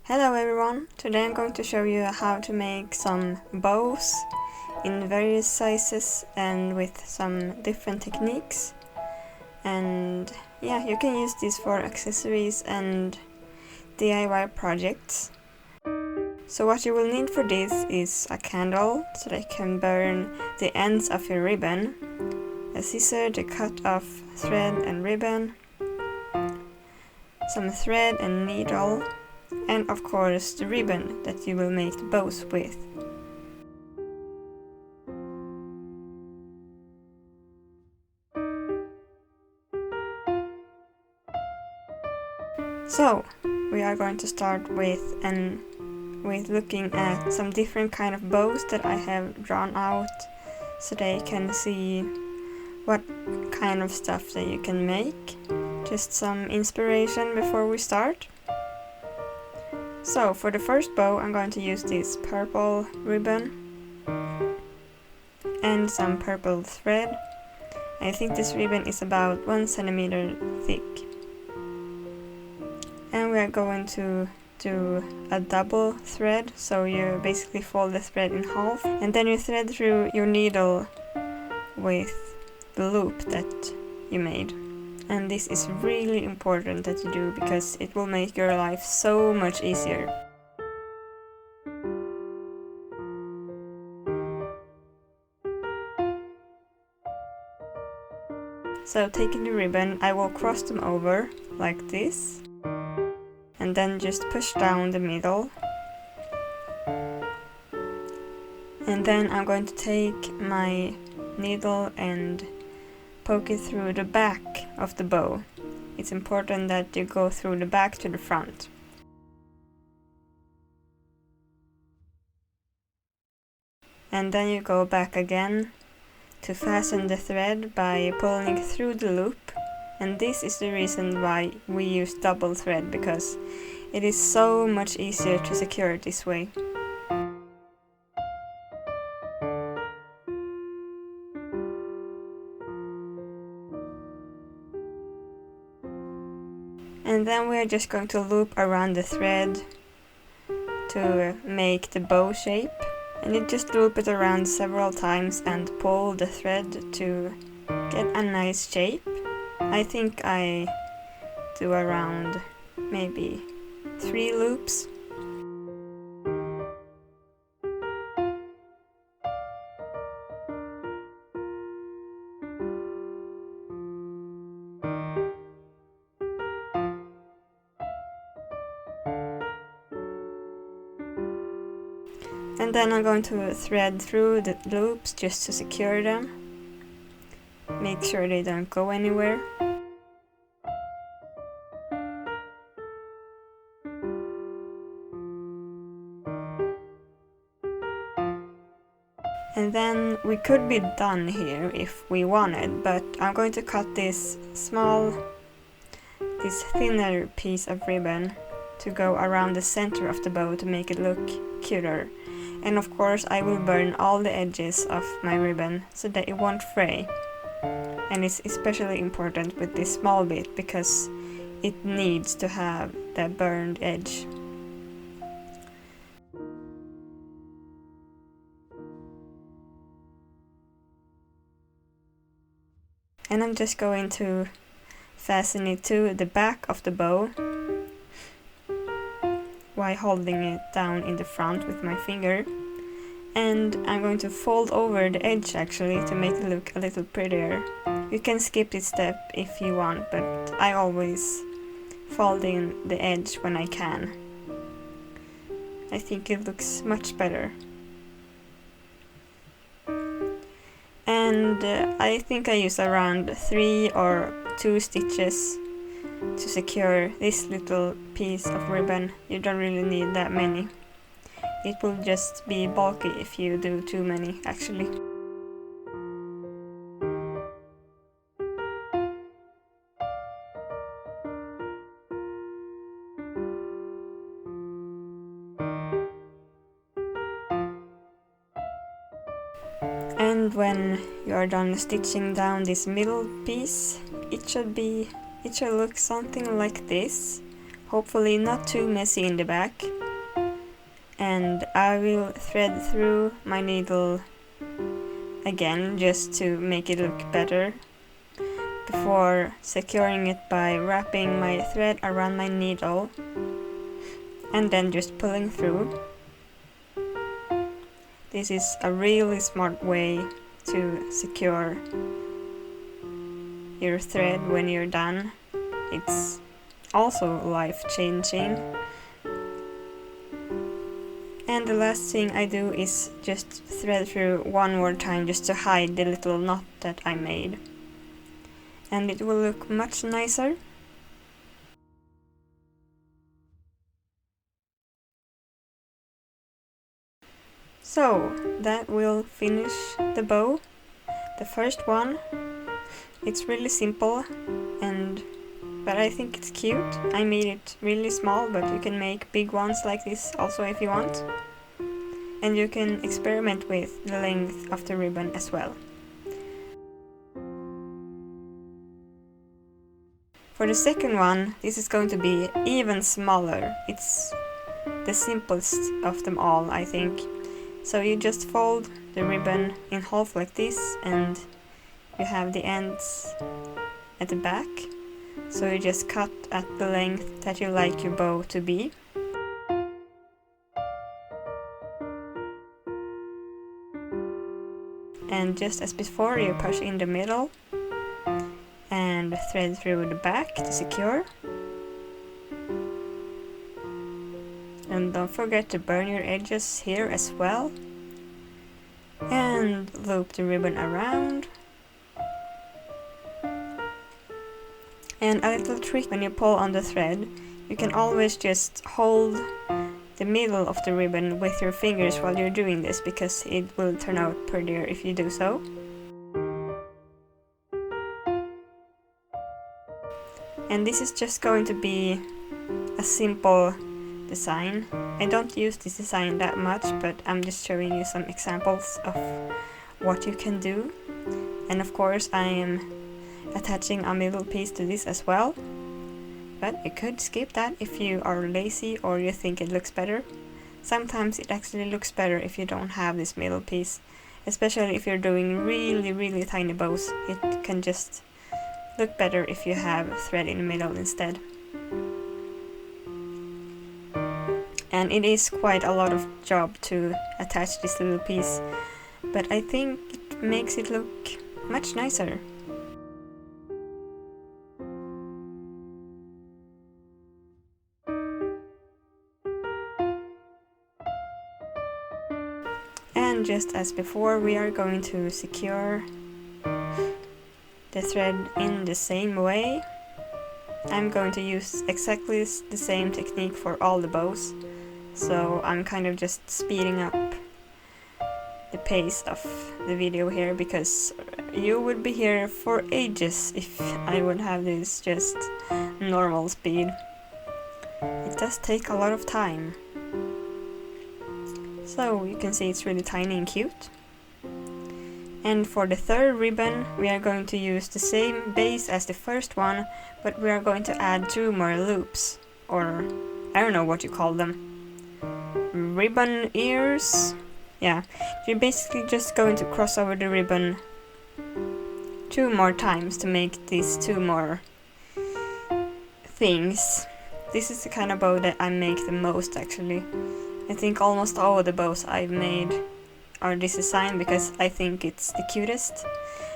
Hello everyone! Today I'm going to show you how to make some bows in various sizes and with some different techniques. And yeah, you can use these for accessories and DIY projects. So what you will need for this is a candle so that you can burn the ends of your ribbon, a scissor to cut off thread and ribbon, some thread and needle, and of course the ribbon that you will make the bows with. So we are going to start with looking at some different kind of bows that I have drawn out so that you can see what kind of stuff that you can make. Just some inspiration before we start. So for the first bow I'm going to use this purple ribbon and some purple thread. I think this ribbon is about 1 centimeter thick. And we are going to do a double thread, so you basically fold the thread in half and then you thread through your needle with the loop that you made. And this is really important that you do because it will make your life so much easier. So taking the ribbon, I will cross them over like this and then just push down the middle. And then I'm going to take my needle and poke it through the back of the bow. It's important that you go through the back to the front. And then you go back again to fasten the thread by pulling it through the loop. And this is the reason why we use double thread, because it is so much easier to secure it this way. And then we are just going to loop around the thread to make the bow shape. And you just loop it around several times and pull the thread to get a nice shape. I think I do around maybe 3 loops. And then I'm going to thread through the loops just to secure them. Make sure they don't go anywhere. And then we could be done here if we wanted, but I'm going to cut this thinner piece of ribbon to go around the center of the bow to make it look cuter. And of course I will burn all the edges of my ribbon so that it won't fray. And it's especially important with this small bit because it needs to have that burned edge. And I'm just going to fasten it to the back of the bow while holding it down in the front with my finger. And I'm going to fold over the edge actually to make it look a little prettier. You can skip this step if you want, but I always fold in the edge when I can. I think it looks much better. And I think I use around 3 or 2 stitches to secure this little piece of ribbon. You don't really need that many. It will just be bulky if you do too many, actually. And when you are done stitching down this middle piece, it should look something like this, hopefully not too messy in the back. And I will thread through my needle again just to make it look better before securing it by wrapping my thread around my needle and then just pulling through. This is a really smart way to secure your thread when you're done. It's also life-changing. And the last thing I do is just thread through one more time just to hide the little knot that I made. And it will look much nicer. So that will finish the bow. The first one. It's really simple but I think it's cute. I made it really small, but you can make big ones like this also if you want. And you can experiment with the length of the ribbon as well. For the second one, this is going to be even smaller. It's the simplest of them all, I think. So you just fold the ribbon in half like this, and you have the ends at the back. So you just cut at the length that you like your bow to be. And just as before, you push in the middle and thread through the back to secure. And don't forget to burn your edges here as well. And loop the ribbon around. And a little trick when you pull on the thread, you can always just hold the middle of the ribbon with your fingers while you're doing this, because it will turn out prettier if you do so. And this is just going to be a simple design. I don't use this design that much, but I'm just showing you some examples of what you can do. And of course I am attaching a middle piece to this as well, but you could skip that if you are lazy or you think it looks better. Sometimes it actually looks better if you don't have this middle piece, especially if you're doing really tiny bows. It can just look better if you have thread in the middle instead. And it is quite a lot of job to attach this little piece, but I think it makes it look much nicer. And just as before, we are going to secure the thread in the same way. I'm going to use exactly the same technique for all the bows, so I'm kind of just speeding up the pace of the video here, because you would be here for ages if I would have this just normal speed. It does take a lot of time. So you can see it's really tiny and cute. And for the third ribbon, we are going to use the same base as the first one, but we are going to add 2 more loops, or I don't know what you call them. Ribbon ears? Yeah, you're basically just going to cross over the ribbon 2 more times to make these 2 more things. This is the kind of bow that I make the most actually. I think almost all of the bows I've made are this design because I think it's the cutest,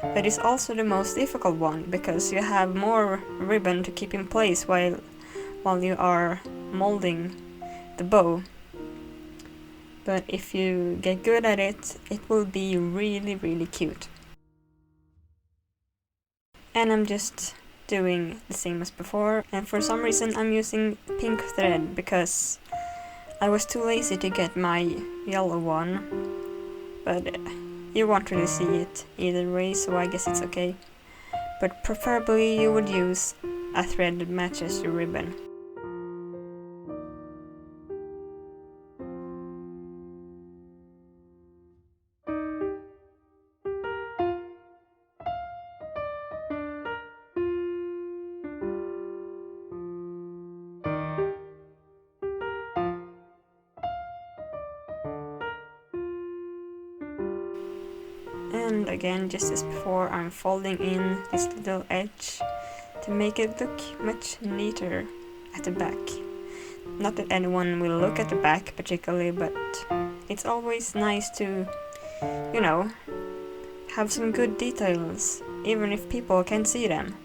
but it's also the most difficult one because you have more ribbon to keep in place while you are molding the bow. But if you get good at it, it will be really cute. And I'm just doing the same as before, and for some reason I'm using pink thread because I was too lazy to get my yellow one, but you won't really see it either way, so I guess it's okay. But preferably you would use a thread that matches your ribbon. And again, just as before, I'm folding in this little edge to make it look much neater at the back. Not that anyone will look at the back particularly, but it's always nice to, you know, have some good details, even if people can't see them.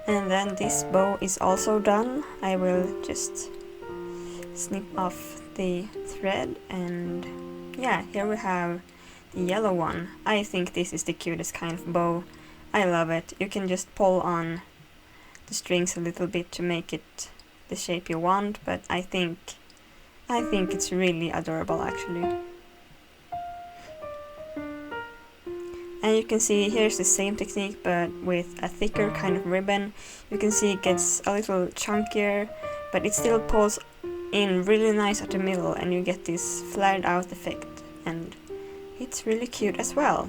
And then this bow is also done. I will just snip off the thread, and yeah, here we have the yellow one. I think this is the cutest kind of bow. I love it. You can just pull on the strings a little bit to make it the shape you want, but I think it's really adorable actually. And you can see here's the same technique but with a thicker kind of ribbon. You can see it gets a little chunkier, but it still pulls in really nice at the middle, and you get this flared out effect, and it's really cute as well.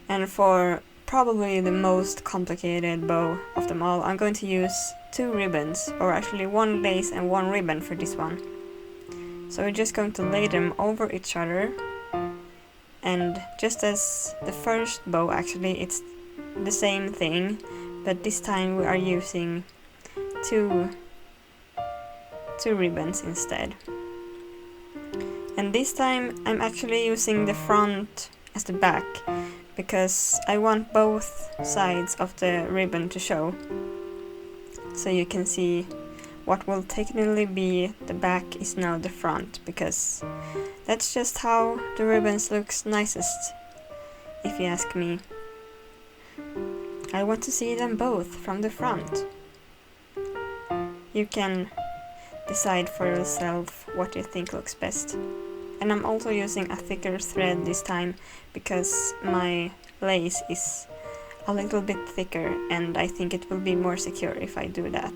And for probably the most complicated bow of them all, I'm going to use 2 ribbons, or actually 1 lace and 1 ribbon for this one. So we're just going to lay them over each other. And just as the first bow, actually, it's the same thing, but this time we are using two ribbons instead. And this time I'm actually using the front as the back, because I want both sides of the ribbon to show. So you can see what will technically be the back is now the front, because that's just how the ribbons looks nicest, if you ask me. I want to see them both from the front. You can decide for yourself what you think looks best. And I'm also using a thicker thread this time, because my lace is a little bit thicker, and I think it will be more secure if I do that.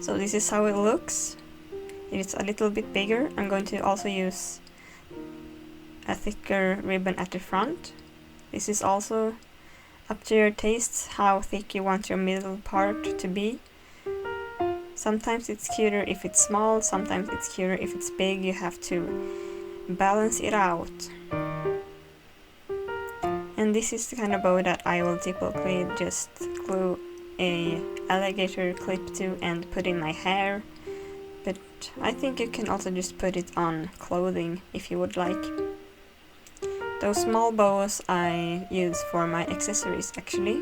So this is how it looks. It's a little bit bigger. I'm going to also use a thicker ribbon at the front. This is also up to your taste, how thick you want your middle part to be. Sometimes it's cuter if it's small, sometimes it's cuter if it's big. You have to balance it out. And this is the kind of bow that I will typically just glue a alligator clip to and put in my hair, but I think you can also just put it on clothing if you would like. Those small bows I use for my accessories actually.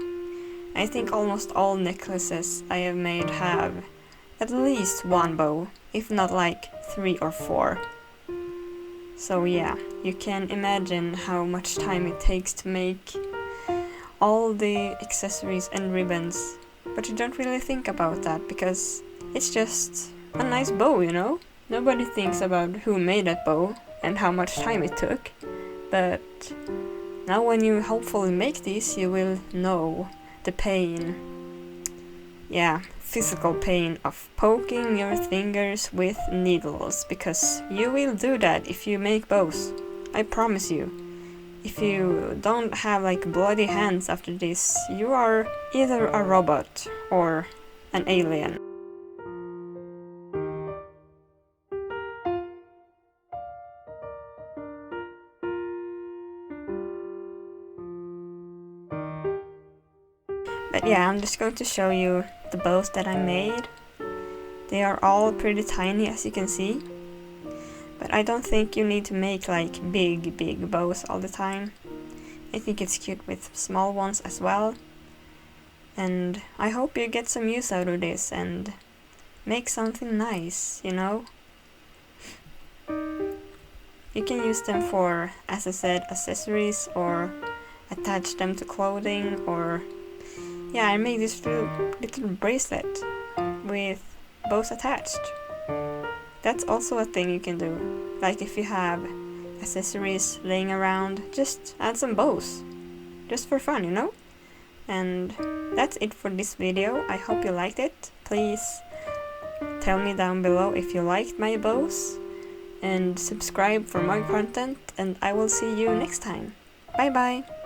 I think almost all necklaces I have made have at least 1 bow, if not like 3 or 4. So yeah, you can imagine how much time it takes to make all the accessories and ribbons, but you don't really think about that because it's just a nice bow, you know? Nobody thinks about who made that bow and how much time it took, but now when you hopefully make this, you will know the pain, physical pain of poking your fingers with needles, because you will do that if you make bows, I promise you. If you don't have like bloody hands after this, you are either a robot or an alien. But yeah, I'm just going to show you the bows that I made. They are all pretty tiny, as you can see. But I don't think you need to make like big bows all the time. I think it's cute with small ones as well. And I hope you get some use out of this and make something nice, you know? You can use them for, as I said, accessories, or attach them to clothing, or yeah, I made this little bracelet with bows attached. That's also a thing you can do. Like if you have accessories laying around, just add some bows. Just for fun, you know? And that's it for this video. I hope you liked it. Please tell me down below if you liked my bows. And subscribe for more content. And I will see you next time. Bye bye!